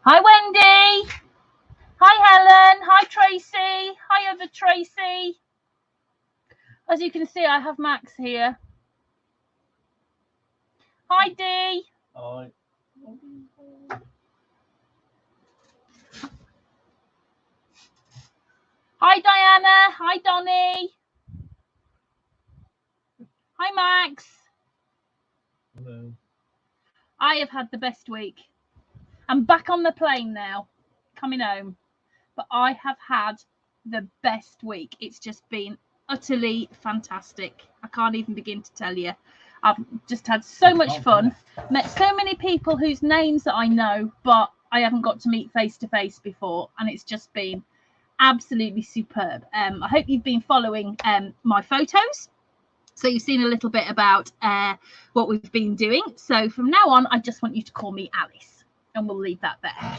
Hi, Wendy. Hi, Helen. Hi, Tracy. Hi, other Tracy. As you can see, I have Max here. Hi, Dee. Hi. Hi, Diana. Hi, Donnie. Hi, Max. Hello. I have had the best week. I'm back on the plane now, coming home. But I have had the best week. It's just been utterly fantastic. I can't even begin to tell you. I've just had so much fun. Met so many people whose names that I know, but I haven't got to meet face to face before. And it's just been absolutely superb. I hope you've been following my photos. So you've seen a little bit about what we've been doing. So from now on, I just want you to call me Alice, and we'll leave that there.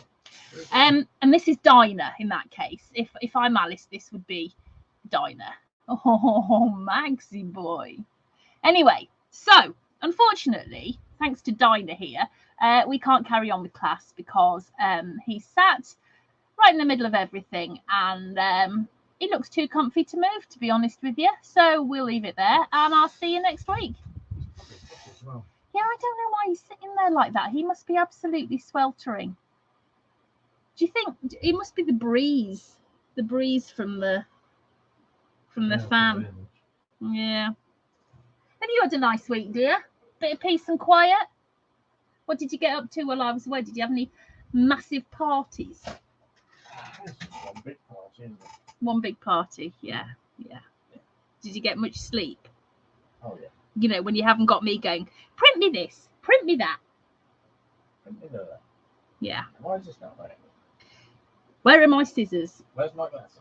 And this is Dinah in that case. If I'm Alice, this would be Dinah. Oh, Maxie boy. Anyway, so unfortunately, thanks to Dinah here, we can't carry on with class because he sat right in the middle of everything, and it looks too comfy to move, to be honest with you. So we'll leave it there, and I'll see you next week. Yeah, I don't know why he's sitting there like that. He must be absolutely sweltering. Do you think it must be the breeze from the fan? Yeah. Have you had a nice week, dear? Bit of peace and quiet? What did you get up to while I was away? Did you have any massive parties? One big party, isn't it? One big party, yeah. Did you get much sleep? Oh yeah. You know, when you haven't got me going, print me this, print me that. Print me that. Yeah. Why is this not there? Where are my scissors? Where's my glasses?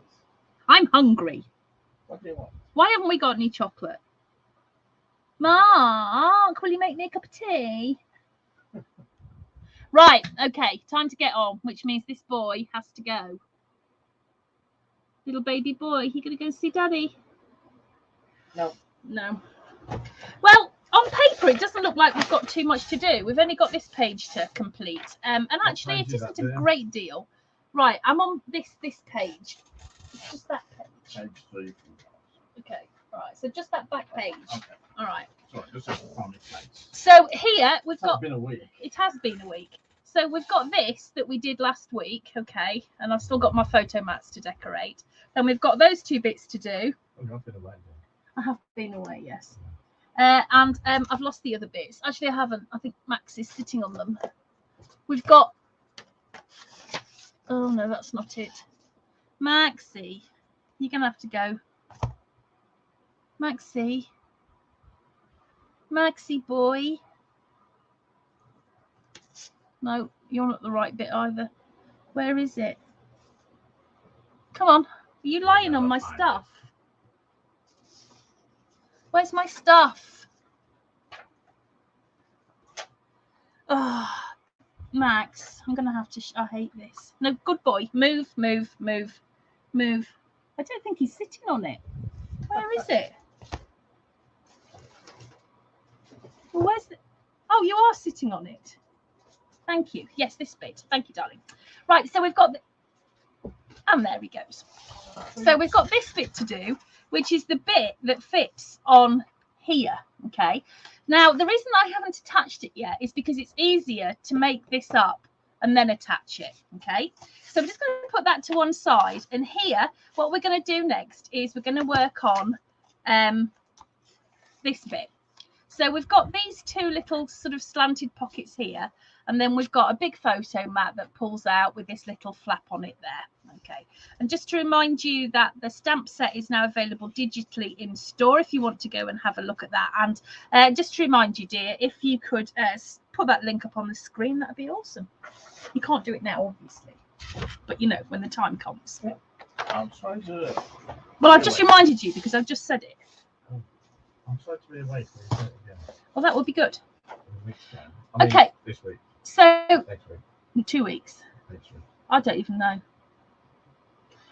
I'm hungry. What do you want? Why haven't we got any chocolate? Mark, will you make me a cup of tea? Right, okay, time to get on, which means this boy has to go. Little baby boy, you gonna go see Daddy? No. Well, on paper, it doesn't look like we've got too much to do. We've only got this page to complete. And actually, it isn't a great deal. Right, I'm on this page. It's just that page. Page 3. Okay, all right. So just that back page. Okay. All right. Sorry, just a funny place. So here we've got. It's been a week. It has been a week. So we've got this that we did last week, okay, and I've still got my photo mats to decorate. Then we've got those two bits to do. Oh, you've been away then. I have been away, yes. And I've lost the other bits. Actually, I haven't. I think Max is sitting on them. We've got. Oh no, that's not it. Maxie, you're gonna have to go. Maxie boy. No, you're not the right bit either. Where is it? Come on. Are you lying on my stuff? Where's my stuff? Oh, Max, I'm going to have to... I hate this. No, good boy. Move. I don't think he's sitting on it. Where is it? Where's the... Oh, you are sitting on it. Thank you. Yes, this bit. Thank you, darling. Right, so we've got... And there he goes. So we've got this bit to do, which is the bit that fits on here, okay? Now, the reason I haven't attached it yet is because it's easier to make this up and then attach it, okay? So I'm just going to put that to one side. And here, what we're going to do next is we're going to work on this bit. So we've got these two little sort of slanted pockets here, and then we've got a big photo mat that pulls out with this little flap on it there. Okay, and just to remind you that the stamp set is now available digitally in store if you want to go and have a look at that. And just to remind you, dear, if you could put that link up on the screen, that'd be awesome. You can't do it now, obviously, but you know, when the time comes. I'm trying to... Well, I've just reminded you because I've just said it. I'm sorry to be away from you again. Well, that would be good. I mean, okay. This week. So, next week. 2 weeks. Next week. I don't even know.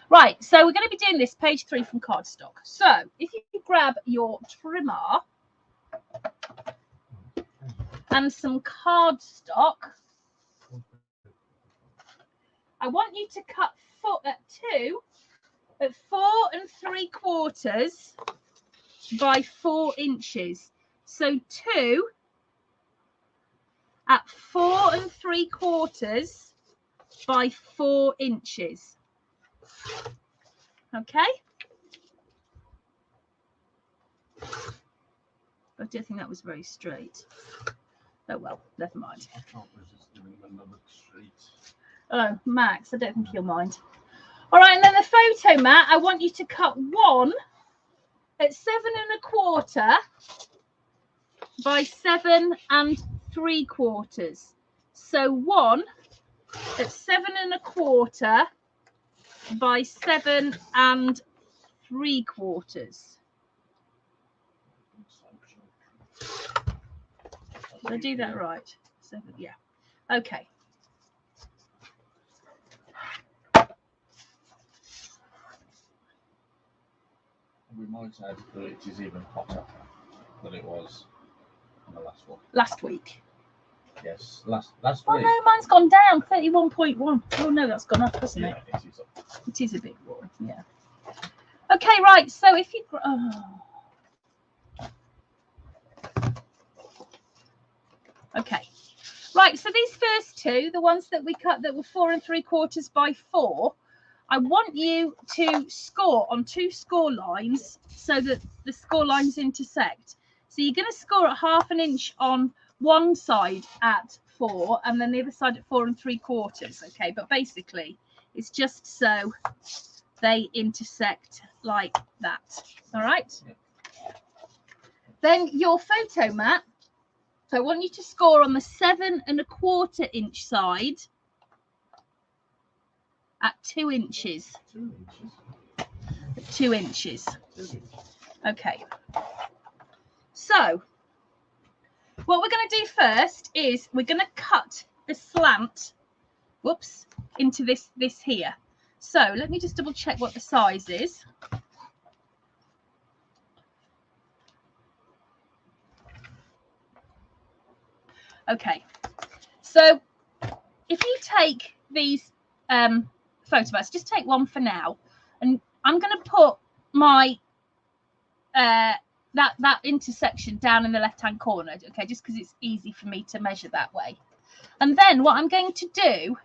Right, so we're going to be doing this page 3 from cardstock. So, if you grab your trimmer and some cardstock, I want you to cut at 4 3/4 by 4 inches. So 2 at 4 3/4 by 4 inches. Okay. I don't think that was very straight. Oh well, never mind. I can't resist doing another treat. Oh, Max, I don't think you'll mind. All right, and then the photo mat, I want you to cut 1 at 7 1/4 by 7 3/4. So 1 at 7 1/4 by 7 3/4. Did I do that right? 7, yeah. Okay. We might add that it is even hotter than it was on the last one. Last week. Yes, last Oh week. no, mine's gone down, 31.1. Oh no, that's gone up, hasn't it? Yeah, it is up. It is a bit warm, yeah. Okay, right, so if you... Okay. Right, so these first two, the ones that we cut that were 4 3/4 by 4, I want you to score on 2 score lines so that the score lines intersect. So you're going to score at 1/2 inch on one side at 4 and then the other side at 4 3/4. Okay, but basically it's just so they intersect like that. All right. Then your photo mat, so I want you to score on the 7 1/4 inch side at 2 inches. 2 inches. 2 inches. 2 inches. Okay. So what we're going to do first is we're going to cut the slant, whoops, into this here. So let me just double check what the size is. Okay. So if you take these photo mats, just take one for now, and I'm going to put my that intersection down in the left hand corner, okay, just because it's easy for me to measure that way. And then what I'm going to do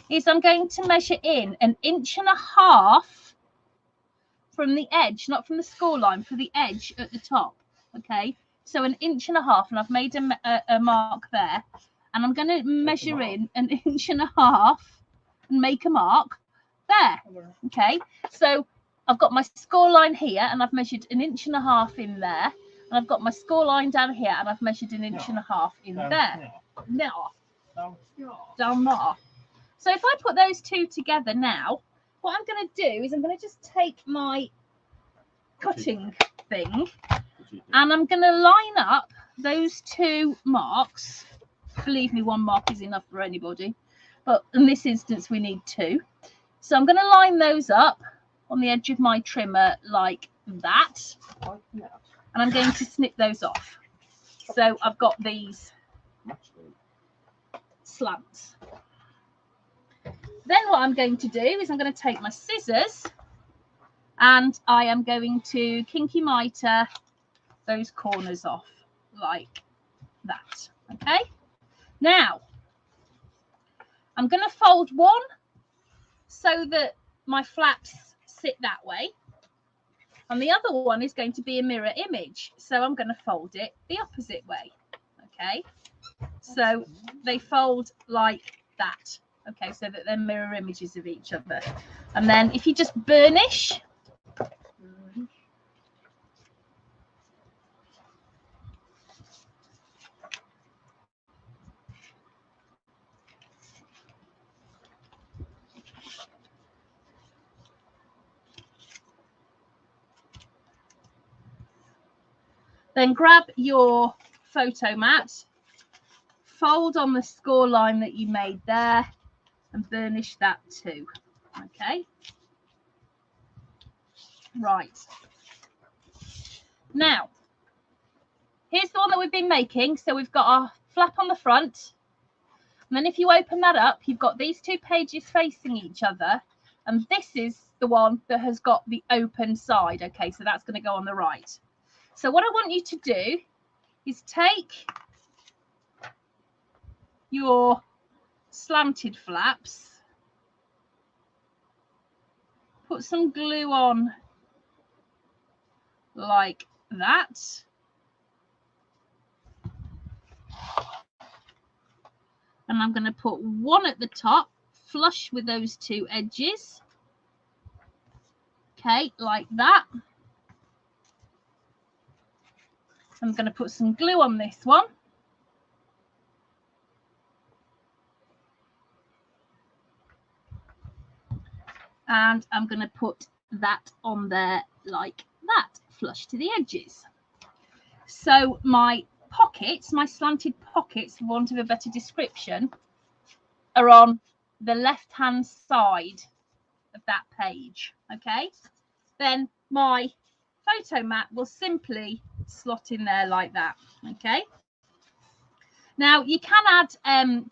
is I'm going to measure in 1.5 inches from the edge, not from the score line, for the edge at the top. Okay, so 1.5 inches, and I've made a mark there, and I'm going to measure in 1.5 inches and make a mark there. Okay, so I've got my score line here and I've measured 1.5 inches in there, and I've got my score line down here and I've measured 1.5 inches in there. Down there. So if I put those two together now, what I'm going to do is I'm going to just take my cutting thing and I'm going to line up those two marks. Believe me, one mark is enough for anybody, but in this instance we need 2. So I'm going to line those up on the edge of my trimmer like that, and I'm going to snip those off. So I've got these slants. Then what I'm going to do is I'm going to take my scissors and I am going to kinky mitre those corners off like that. Okay, now I'm going to fold one so that my flaps sit that way, and the other one is going to be a mirror image, so I'm going to fold it the opposite way. Okay, so they fold like that. Okay, so that they're mirror images of each other. And then if you just burnish, then grab your photo mat, fold on the score line that you made there, and burnish that too. Okay, right, now here's the one that we've been making. So we've got our flap on the front, And then if you open that up, you've got these two pages facing each other. And this is the one that has got the open side. Okay, so that's going to go on the right. So what I want you to do is take your slanted flaps, put some glue on like that. And I'm going to put one at the top, flush with those two edges. Okay, like that. I'm going to put some glue on this one. And I'm going to put that on there like that, flush to the edges. So my pockets, my slanted pockets, for want of a better description, are on the left-hand side of that page. Okay, then my photo mat will simply slot in there like that. Okay, now you can add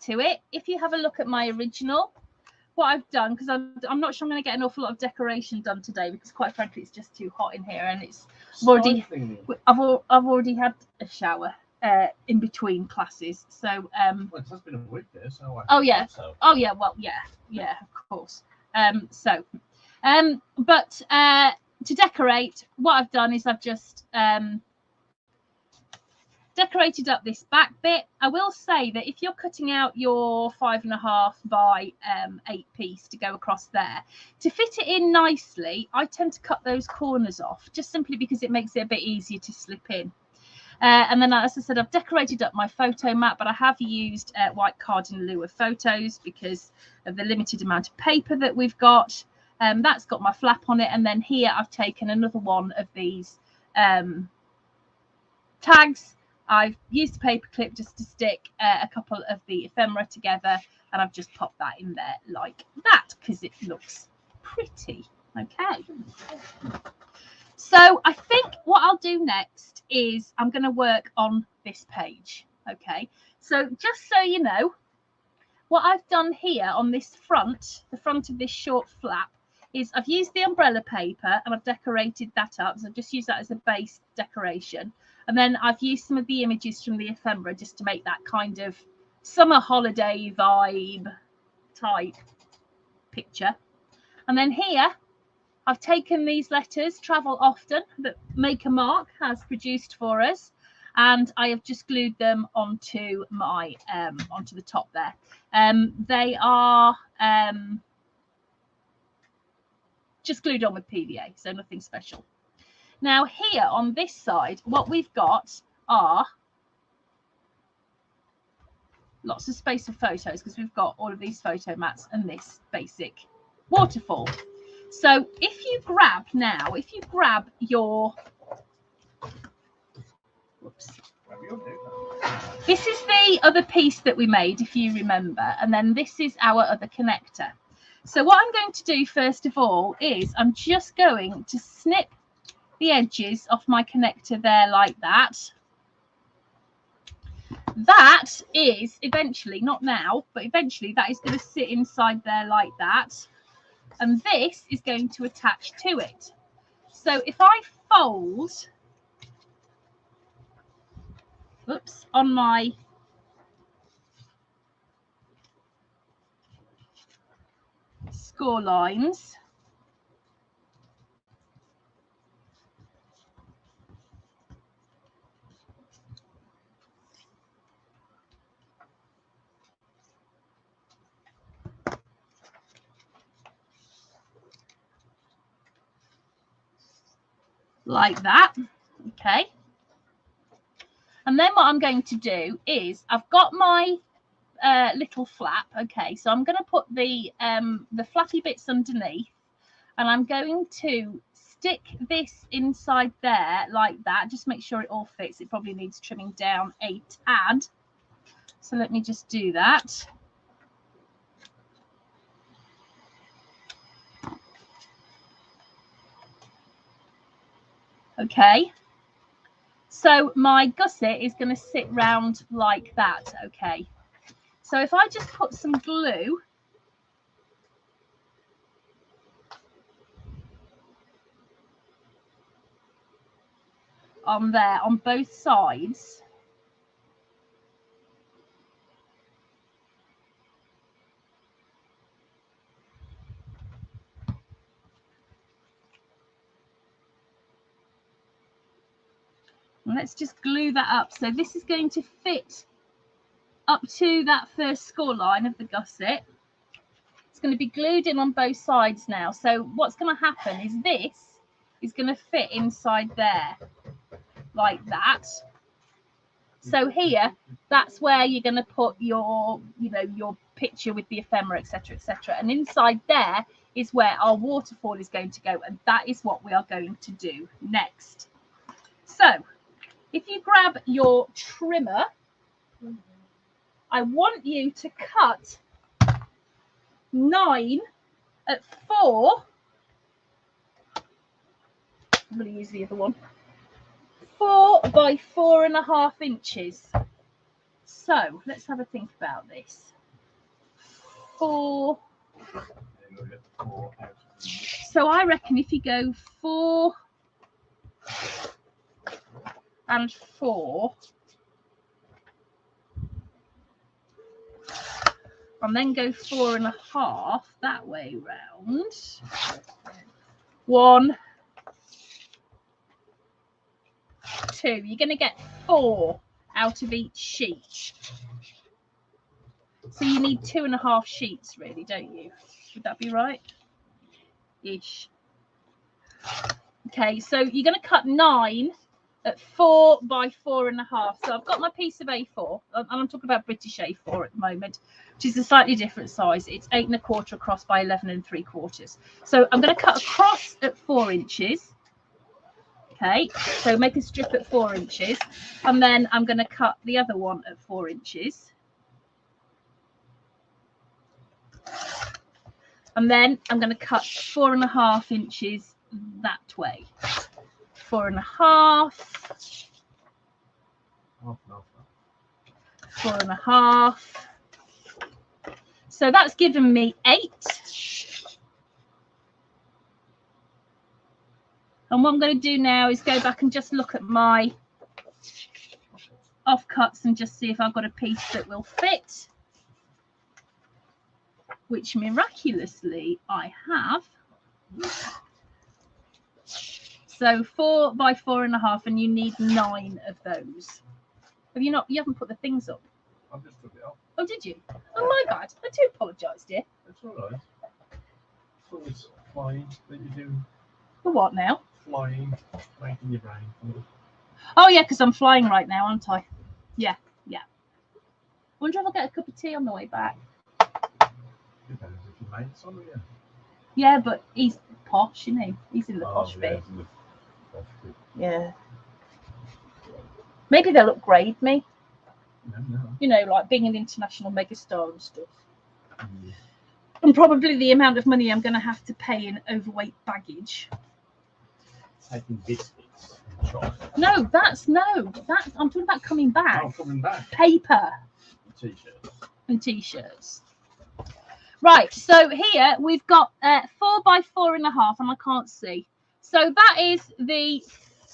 to it. If you have a look at my original, what I've done, because I'm not sure I'm going to get an awful lot of decoration done today, because quite frankly it's just too hot in here, and I've already had a shower in between classes. So well, it has been a week there, so oh yeah, well yeah, of course. But to decorate, what I've done is I've just decorated up this back bit. I will say that if you're cutting out your 5.5 by 8 piece to go across there, to fit it in nicely, I tend to cut those corners off, just simply because it makes it a bit easier to slip in. And then, as I said, I've decorated up my photo mat, but I have used white card in lieu of photos because of the limited amount of paper that we've got. That's got my flap on it, and then here I've taken another one of these tags. I've used a paper clip just to stick a couple of the ephemera together, and I've just popped that in there like that because it looks pretty. Okay. So I think what I'll do next is I'm going to work on this page. Okay. So just so you know, what I've done here on this front, the front of this short flap, is I've used the umbrella paper and I've decorated that up. So I've just used that as a base decoration. And then I've used some of the images from the ephemera just to make that kind of summer holiday vibe type picture. And then here, I've taken these letters, Travel Often, that Make a Mark has produced for us, and I have just glued them onto my onto the top there. They are just glued on with PVA, so nothing special. Now here on this side, what we've got are lots of space for photos because we've got all of these photo mats and this basic waterfall. So if you grab your, whoops, this is the other piece that we made, if you remember, and then this is our other connector. So what I'm going to do first of all is I'm just going to snip the edges off my connector there like that. That is eventually, not now, but eventually that is going to sit inside there like that. And this is going to attach to it. So if I fold, oops, on my score lines, like that, okay. And then what I'm going to do is I've got my little flap, okay. So I'm going to put the flappy bits underneath, and I'm going to stick this inside there like that. Just make sure it all fits. It probably needs trimming down a tad. So let me just do that. Okay, so my gusset is going to sit round like that. Okay, So if I just put some glue on there on both sides, and let's just glue that up. So this is going to fit up to that first score line of the gusset. It's going to be glued in on both sides now. So what's going to happen is this is going to fit inside there like that. So here, that's where you're going to put your, your picture with the ephemera, etc., etc. And inside there is where our waterfall is going to go, and that is what we are going to do next. So if you grab your trimmer, I want you to cut 9 at 4. I'm going to use the other one. 4 by 4.5 inches. So let's have a think about this. 4. So I reckon if you go 4 and 4, and then go 4.5 that way round. 1, 2. You're going to get 4 out of each sheet. So you need 2.5 sheets, really, don't you? Would that be right? Ish. Okay, so you're going to cut 9 at 4 by 4.5. So I've got my piece of A4, and I'm talking about British A4 at the moment, which is a slightly different size. It's 8.25 across by 11.75. So I'm going to cut across at 4 inches. Okay, so make a strip at 4 inches, and then I'm going to cut the other one at 4 inches. And then I'm going to cut 4.5 inches that way. 4.5. 4.5. So that's given me 8. And what I'm going to do now is go back and just look at my offcuts and just see if I've got a piece that will fit, which miraculously I have. So 4 by 4.5, and you need 9 of those. Have you not? You haven't put the things up. I've just took it off. Oh, did you? Oh, my bad. I do apologise, dear. It's all right. It's always flying that you do. For what now? Flying, making your brain. Oh, yeah, because I'm flying right now, aren't I? Yeah, yeah. Wonder if I'll get a cup of tea on the way back. Depends if you made some, yeah. Yeah, but he's posh, isn't he? He's in the posh bit. In the posh bit. Yeah. Maybe they'll upgrade me. No. You know, like being an international megastar and stuff. Mm. And probably the amount of money I'm going to have to pay in overweight baggage. Taking biscuits and chocolate. No, I'm talking about coming back. Oh, coming back. Paper. T-shirts. And t-shirts. Right, so here we've got 4 by 4.5, and I can't see. So that is the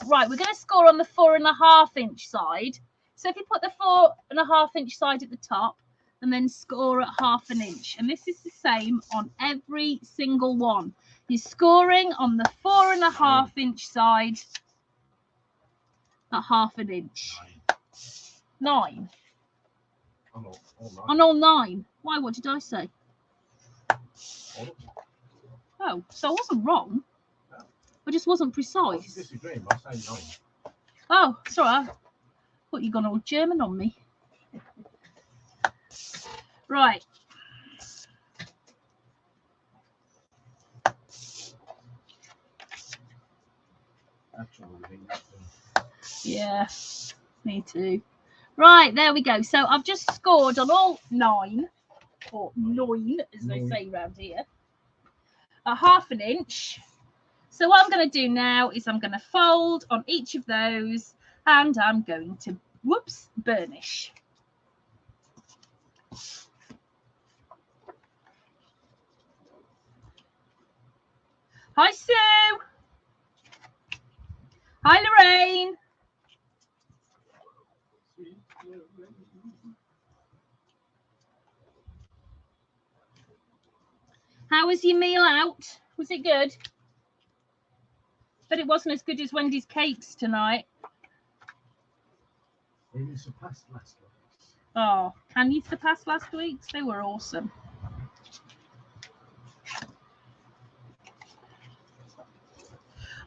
right. We're going to score on the 4.5 inch side. So if you put the 4.5 inch side at the top, and then score at 1/2 inch, and this is the same on every single one. You're scoring on the 4.5 inch side at 1/2 inch. 9. On all 9. On all 9. Why? What did I say? Oh, so I wasn't wrong. No. I just wasn't I precise. was disagreeing by saying 9. Oh, sorry. I thought you'd gone all German on me. Right. Yeah, me too. Right, there we go. So I've just scored on all 9, or 9 as they say around here, a 1/2 inch. So what I'm going to do now is I'm going to fold on each of those, and I'm going to, burnish. Hi, Sue. Hi, Lorraine. How was your meal out? Was it good? But it wasn't as good as Wendy's cakes tonight. Maybe surpassed last week's. Oh, can you surpass last week's? They were awesome.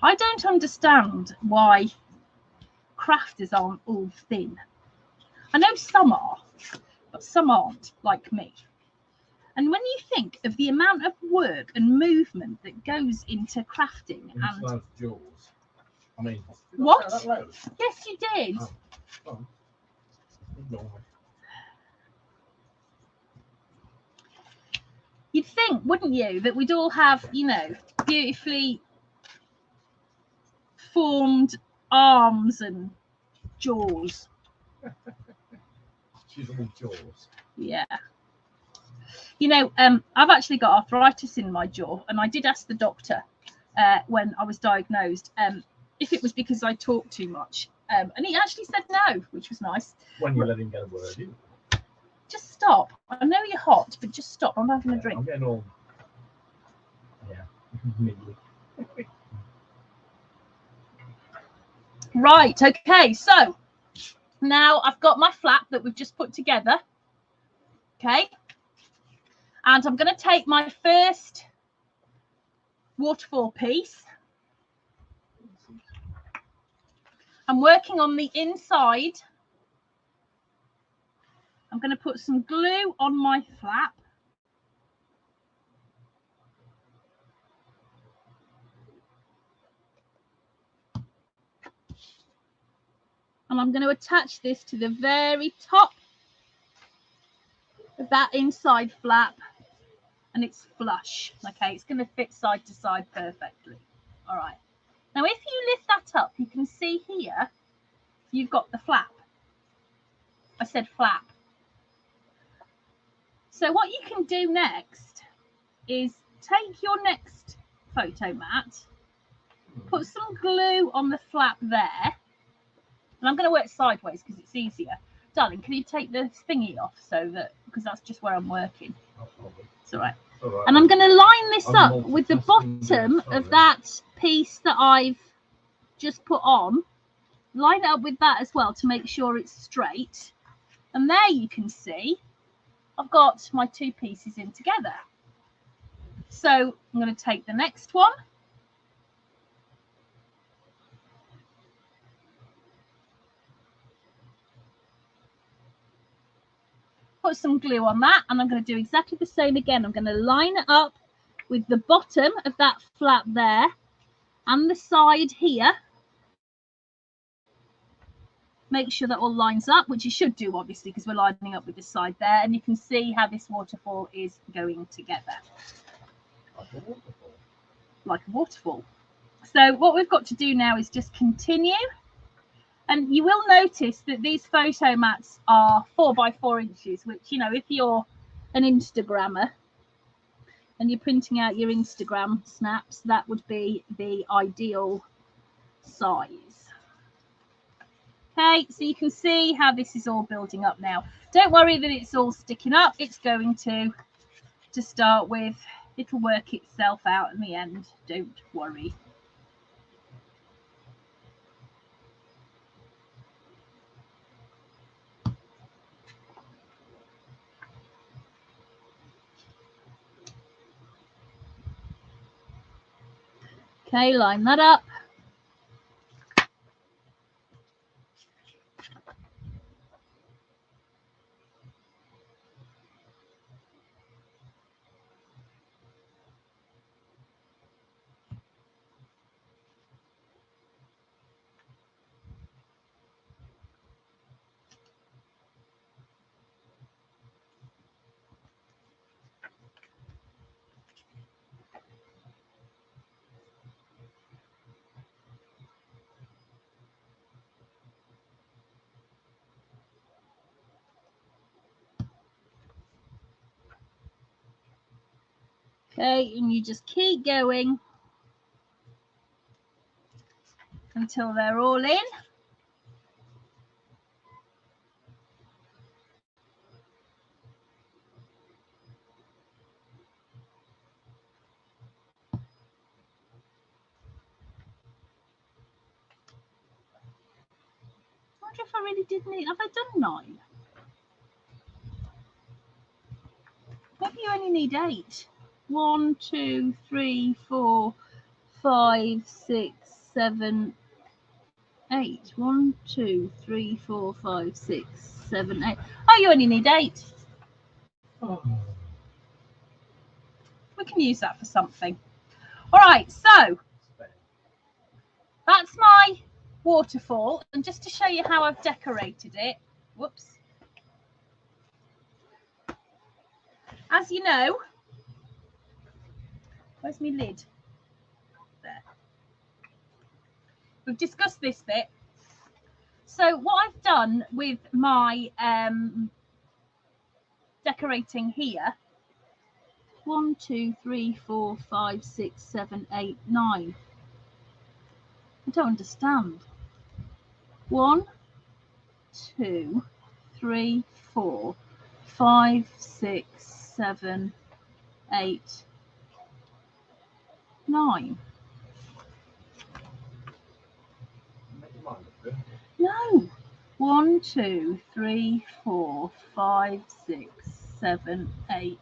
I don't understand why crafters aren't all thin. I know some are, but some aren't, like me. And when you think of the amount of work and movement that goes into crafting, and Jaws. I mean, what? Yes, you did. Oh. You'd think, wouldn't you, that we'd all have, you know, beautifully formed arms and jaws. She's all jaws. Yeah. You know, I've actually got arthritis in my jaw, and I did ask the doctor when I was diagnosed if it was because I talked too much, and he actually said no, which was nice. When you let him get a word in. Just stop. I know you're hot, but just stop. I'm having a drink. I'm getting all. Yeah. Right. Okay. So now I've got my flap that we've just put together. Okay. And I'm going to take my first waterfall piece. I'm working on the inside. I'm going to put some glue on my flap. And I'm going to attach this to the very top of that inside flap. And it's flush. Okay, it's going to fit side to side perfectly. All right. Now, if you lift that up, you can see here, you've got the flap. I said flap. So what you can do next is take your next photo mat, put some glue on the flap there, and I'm going to work sideways because it's easier. Darling, can you take the thingy off so that, because that's just where I'm working. It's all right. And I'm going to line this up with the bottom of that piece that I've just put on. Line it up with that as well to make sure it's straight. And there you can see I've got my two pieces in together. So I'm going to take the next one. Put some glue on that, and I'm going to do exactly the same again. I'm going to line it up with the bottom of that flap there and the side here. Make sure that all lines up, which you should do obviously because we're lining up with the side there, and you can see how this waterfall is going together. Like a waterfall. Like a waterfall. So what we've got to do now is just continue. And you will notice that these photo mats are 4 by 4 inches, which, you know, if you're an Instagrammer and you're printing out your Instagram snaps, that would be the ideal size. Okay, so you can see how this is all building up now. Don't worry that it's all sticking up. It's going to start with. It'll work itself out in the end. Don't worry. Okay, line that up. Okay, and you just keep going. until they're all in. I wonder if I really did need, have I done 9? Maybe you only need 8. 1, 2, 3, 4, 5, 6, 7, 8. 1, 2, 3, 4, 5, 6, 7, 8. Oh, you only need 8. Oh. We can use that for something. All right, so that's my waterfall. And just to show you how I've decorated it, whoops. As you know, where's my lid? There. We've discussed this bit. So what I've done with my decorating here, 1, 2, 3, 4, 5, 6, 7, 8, 9. I don't understand. 1, 2, 3, 4, 5, 6, 7, 8, 9. No. 1, 2, 3, 4, 5, 6, 7, 8.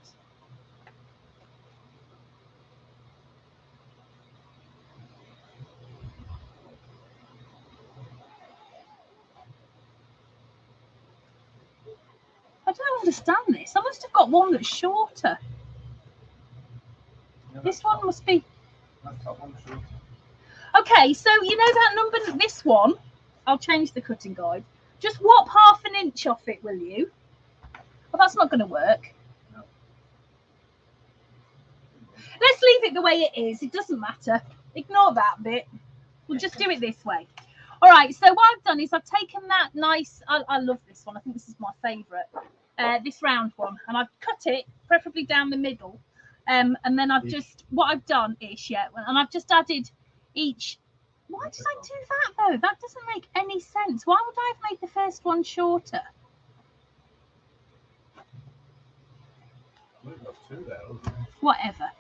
I don't understand this. I must have got one that's shorter. Yeah, This one must be. that top one's short. Okay, so you know that number, this one, I'll change the cutting guide. Just whop half an inch off it, will you? Well, that's not going to work. No. Let's leave it the way it is. It doesn't matter. Ignore that bit. We'll just do it this way. All right, so what I've done is I've taken that nice, I love this one. I think this is my favourite, this round one. And I've cut it, preferably down the middle. And then I've just, what I've done is, and I've just added each. Why did I do that though? That doesn't make any sense. Why would I have made the first one shorter? We've got 2 there, haven't we? Whatever.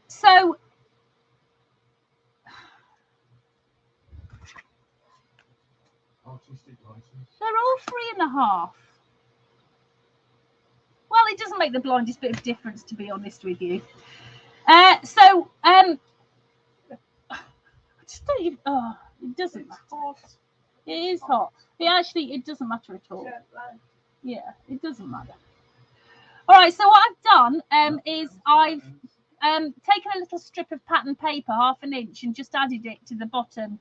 So Artistic license. they're all 3.5. Well, it doesn't make the blindest bit of difference, to be honest with you. I just don't even, it doesn't matter. It is hot. It doesn't matter at all. Yeah, it doesn't matter. All right, so what I've done is I've taken a little strip of pattern paper, half an inch, and just added it to the bottom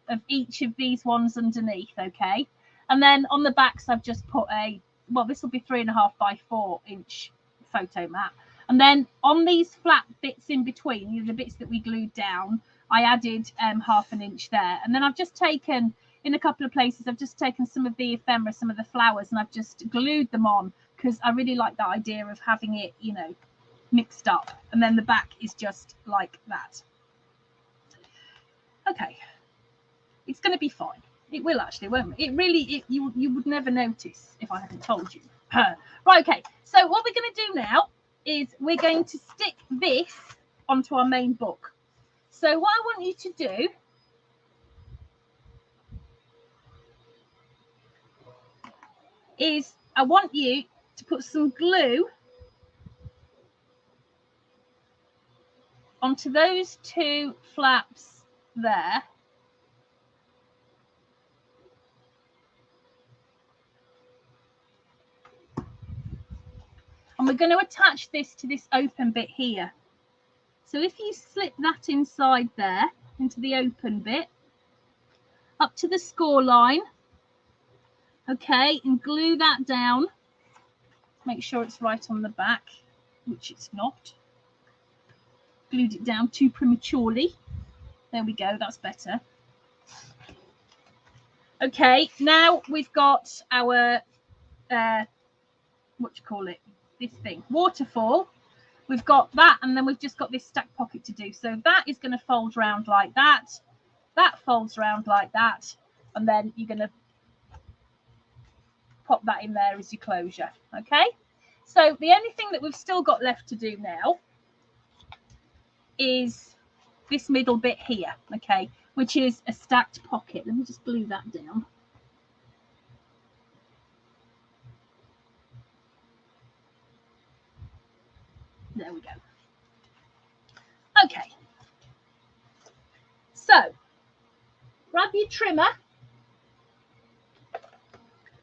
of each of these ones underneath, okay? And then on the backs, I've just put this will be 3.5 by 4 inch photo mat. And then on these flat bits in between, the bits that we glued down, I added half an inch there. And then I've just taken, in a couple of places, I've just taken some of the ephemera, some of the flowers, and I've just glued them on because I really like that idea of having it, mixed up. And then the back is just like that. Okay. It's going to be fine. It will actually, won't it? It really, you would never notice if I hadn't told you. Right, okay. So what we're going to do now is we're going to stick this onto our main book. So what I want you to do is I want you to put some glue onto those 2 flaps there. And we're going to attach this to this open bit here. So if you slip that inside there, into the open bit, up to the score line, okay, and glue that down. Make sure it's right on the back, which it's not. Glued it down too prematurely. There we go, that's better. Okay, now we've got our, this thing, waterfall. We've got that, and then we've just got this stack pocket to do. So that is going to fold round like that. That folds around like that, and then you're going to pop that in there as your closure. Okay, so the only thing that we've still got left to do now is this middle bit here, okay, which is a stacked pocket. Let me just glue that down. There we go. Okay, so grab your trimmer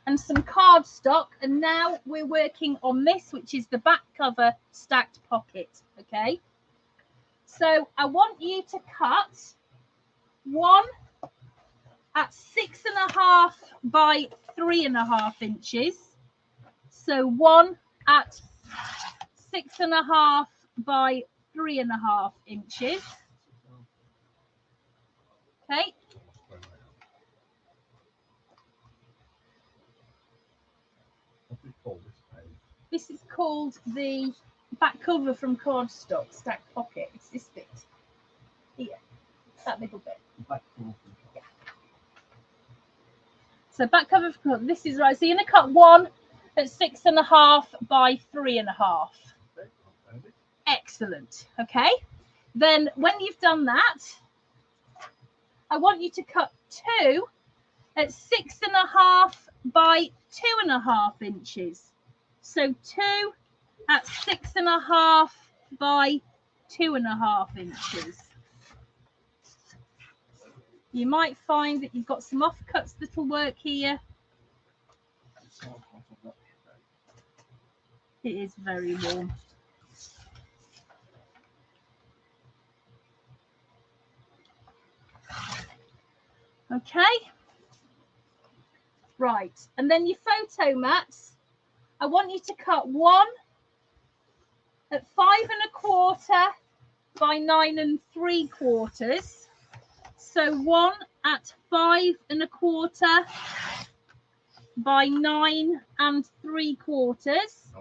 and some cardstock, and now we're working on this, which is the back cover stacked pocket. Okay, so I want you to cut one at 6.5 by 3.5 inches. So one at 6.5 by 3.5 inches. Okay. What's it called, this page? This is called the back cover from cardstock stacked pocket. It's this bit here, that middle bit. Back cover. Yeah. So back cover from, this is right. So you're going to cut one at 6.5 by 3.5. Excellent. Okay. Then when you've done that, I want you to cut two at 6.5 by 2.5 inches. So two at 6.5 by 2.5 inches. You might find that you've got some offcuts that'll work here. It is very warm. Okay. Right. And then your photo mats, I want you to cut one at 5.25 by 9.75. So one at 5.25 by 9.75.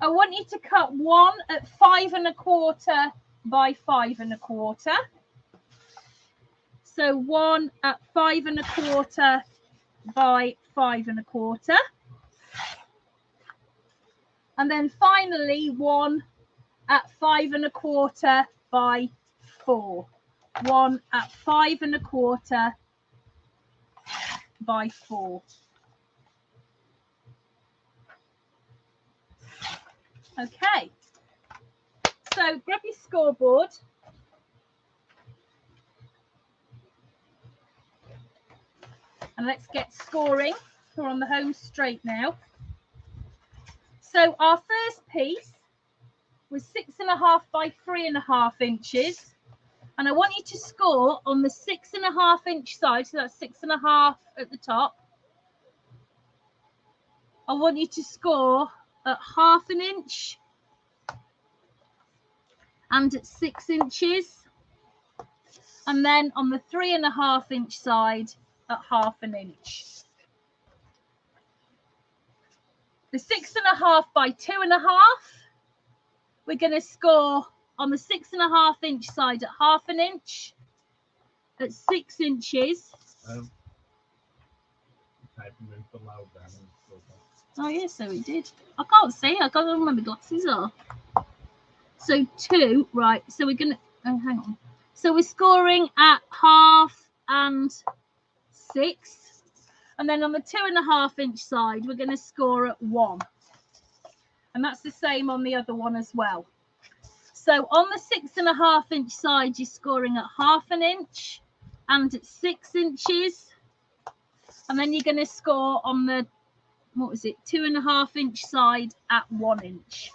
I want you to cut one at 5.25 by 5.25. So one at 5.25 by 5.25. And then finally one at 5.25 by 4. One at 5.25 by 4. Okay. So grab your scoreboard. And let's get scoring. We're on the home straight now. So our first piece was 6.5 by 3.5 inches. And I want you to score on the 6.5 inch side. So that's 6.5 at the top. I want you to score at 1/2 inch and at 6 inches. And then on the 3.5 inch side at 1/2 inch. The 6.5 by 2.5, we're going to score on the 6.5 inch side at 1/2 inch, at 6 inches. Oh yeah, so it did. I can't see. I can't remember my glasses are. So 2, right? So we're gonna hang on. So we're scoring at 1/2 and 6, and then on the 2.5 inch side, we're going to score at 1, and that's the same on the other one as well. So on the 6.5 inch side, you're scoring at 1/2 inch and at 6 inches, and then you're going to score on the 2.5 inch side at 1 inch.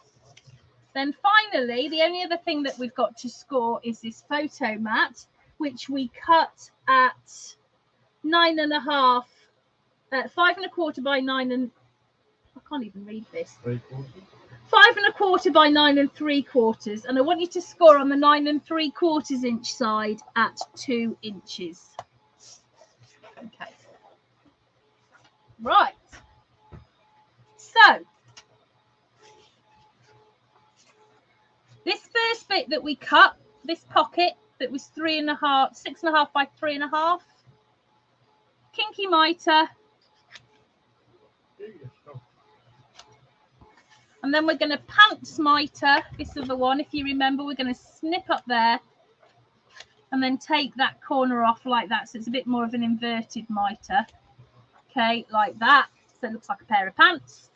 Then finally, the only other thing that we've got to score is this photo mat, which we cut at 9.5, 5.25 by 9 and I can't even read this. 5.25 by 9.75, and I want you to score on the 9.75 inch side at 2 inches. Okay. Right. So this first bit that we cut, this pocket that was 6.5 by 3.5, kinky mitre, and then we're going to pants mitre this other one. If you remember, we're going to snip up there and then take that corner off like that, so it's a bit more of an inverted mitre. Okay, like that, so it looks like a pair of pants,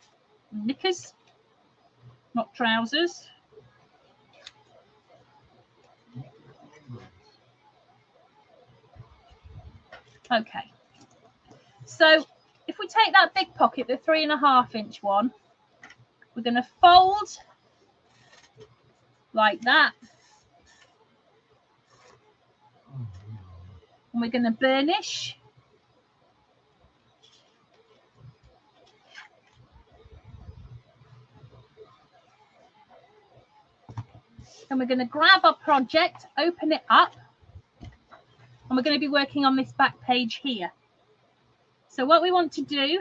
knickers, not trousers. Okay, so if we take that big pocket, the 3.5-inch one, we're going to fold like that, and we're going to burnish. And we're going to grab our project, open it up, and we're going to be working on this back page here. So what we want to do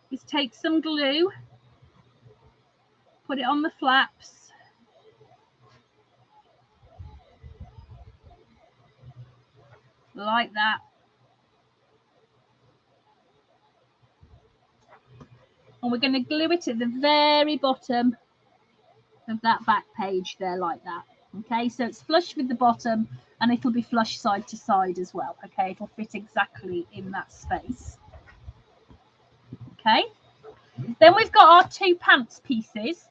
is take some glue, put it on the flaps, like that. And we're going to glue it at the very bottom of that back page there, like that. Okay, so it's flush with the bottom, and it'll be flush side to side as well. Okay, it'll fit exactly in that space. Okay, then we've got our 2 pants pieces,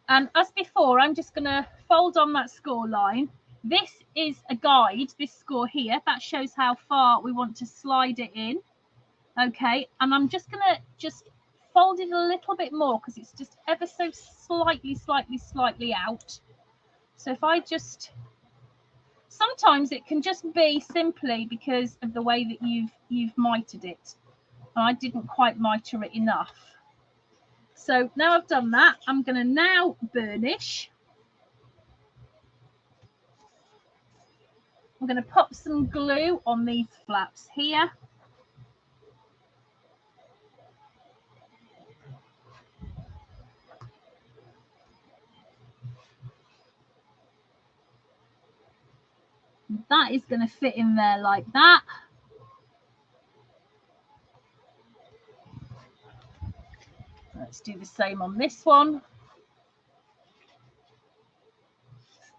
and as before, I'm just going to fold on that score line. This is a guide, this score here, that shows how far we want to slide it in. Okay, and I'm just going to fold it a little bit more because it's just ever so slightly out. So if I just, sometimes it can just be simply because of the way that you've mitered it, and I didn't quite mitre it enough. So now I've done that, I'm going to now burnish. I'm going to pop some glue on these flaps here. That is going to fit in there like that. Let's do the same on this one.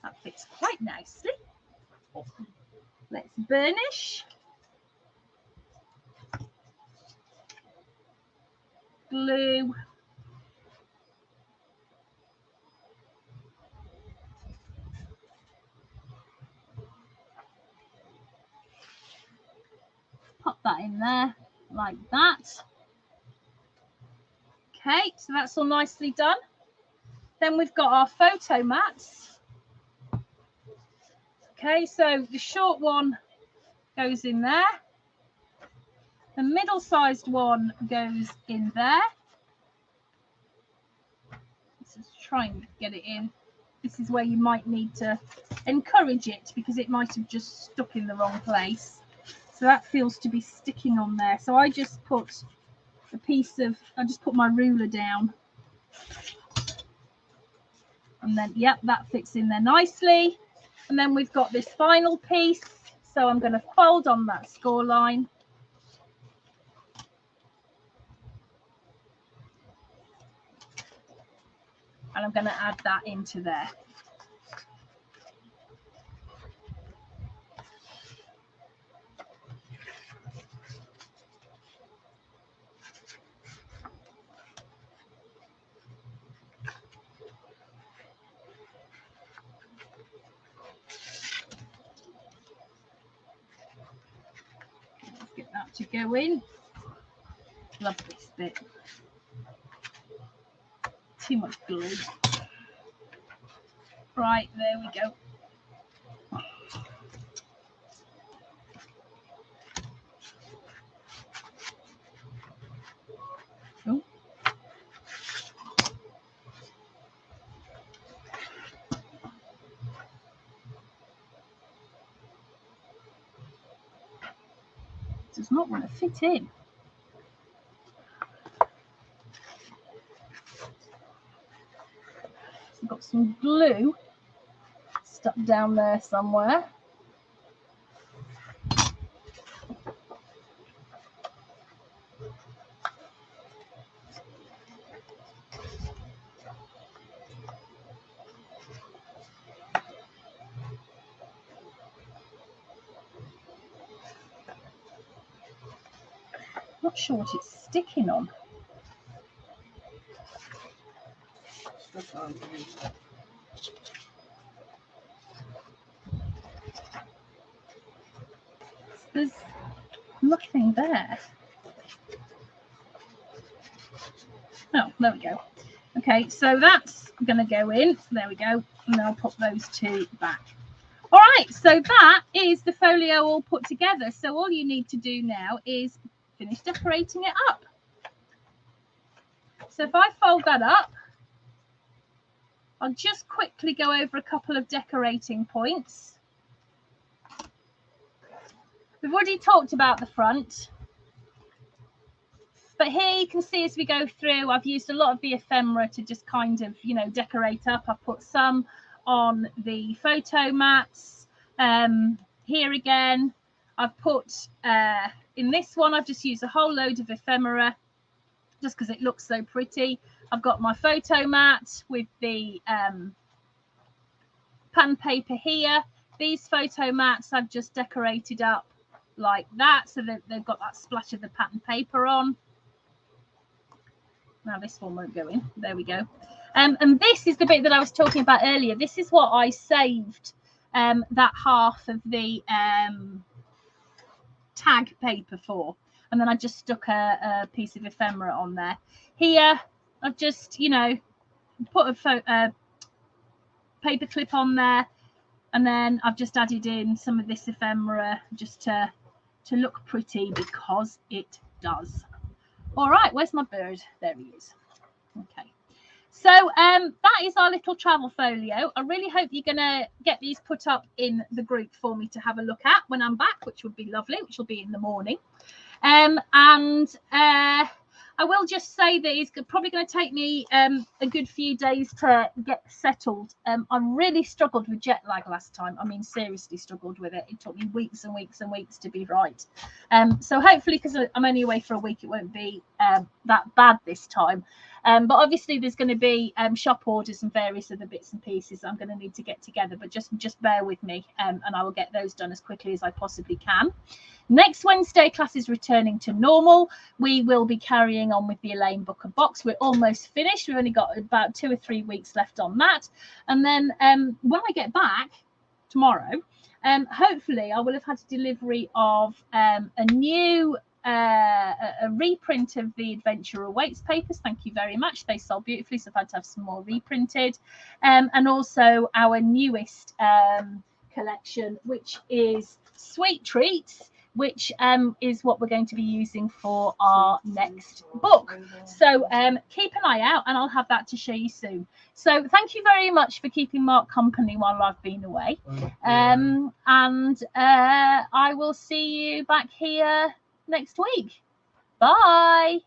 That fits quite nicely. Let's burnish. Glue. Pop that in there like that. Okay, so that's all nicely done. Then we've got our photo mats. Okay, so the short one goes in there. The middle-sized one goes in there. Let's just try and get it in. This is where you might need to encourage it because it might have just stuck in the wrong place. So that feels to be sticking on there. So I just put a piece of, I just put my ruler down. And then, yep, that fits in there nicely. And then we've got this final piece. So I'm going to fold on that score line. And I'm going to add that into there. Let's get that to go in. Love this bit. Too much glue. Right, there we go. Oh. Does not want to fit in. I've got some glue stuck down there somewhere. Not sure what it's sticking on. There's nothing there. Oh, there we go. Okay, so that's going to go in. There we go. And I'll put those two back. All right, so that is the folio all put together. So all you need to do now is finish decorating it up. So if I fold that up, I'll just quickly go over a couple of decorating points. We've already talked about the front. But here you can see as we go through, I've used a lot of the ephemera to just kind of, you know, decorate up. I've put some on the photo mats. Here again, I've put, in this one, I've just used a whole load of ephemera just because it looks so pretty. I've got my photo mat with the pattern paper here. These photo mats I've just decorated up like that, so that they've got that splash of the pattern paper on. Now this one won't go in. There we go. And this is the bit that I was talking about earlier. This is what I saved that half of the tag paper for. And then I just stuck a piece of ephemera on there. Here, I've just, you know, put a paper clip on there. And then I've just added in some of this ephemera just to look pretty, because it does. All right, where's my bird? There he is. Okay. So that is our little travel folio. I really hope you're going to get these put up in the group for me to have a look at when I'm back, which would be lovely, which will be in the morning. I will just say that it's probably going to take me a good few days to get settled. I really struggled with jet lag last time. I mean, seriously struggled with it. It took me weeks and weeks and weeks to be right. So hopefully, because I'm only away for a week, it won't be that bad this time. But obviously, there's going to be shop orders and various other bits and pieces I'm going to need to get together. But just bear with me, and I will get those done as quickly as I possibly can. Next Wednesday, class is returning to normal. We will be carrying on with the Elaine Booker box. We're almost finished. We've only got about 2 or 3 weeks left on that. And then when I get back tomorrow, hopefully I will have had a delivery of a new a reprint of the Adventure Awaits papers. Thank you very much. They sold beautifully, so I've had to have some more reprinted. And also our newest collection, which is Sweet Treats, which is what we're going to be using for our next book. So keep an eye out, and I'll have that to show you soon. So thank you very much for keeping Mark company while I've been away. And I will see you back here next week. Bye.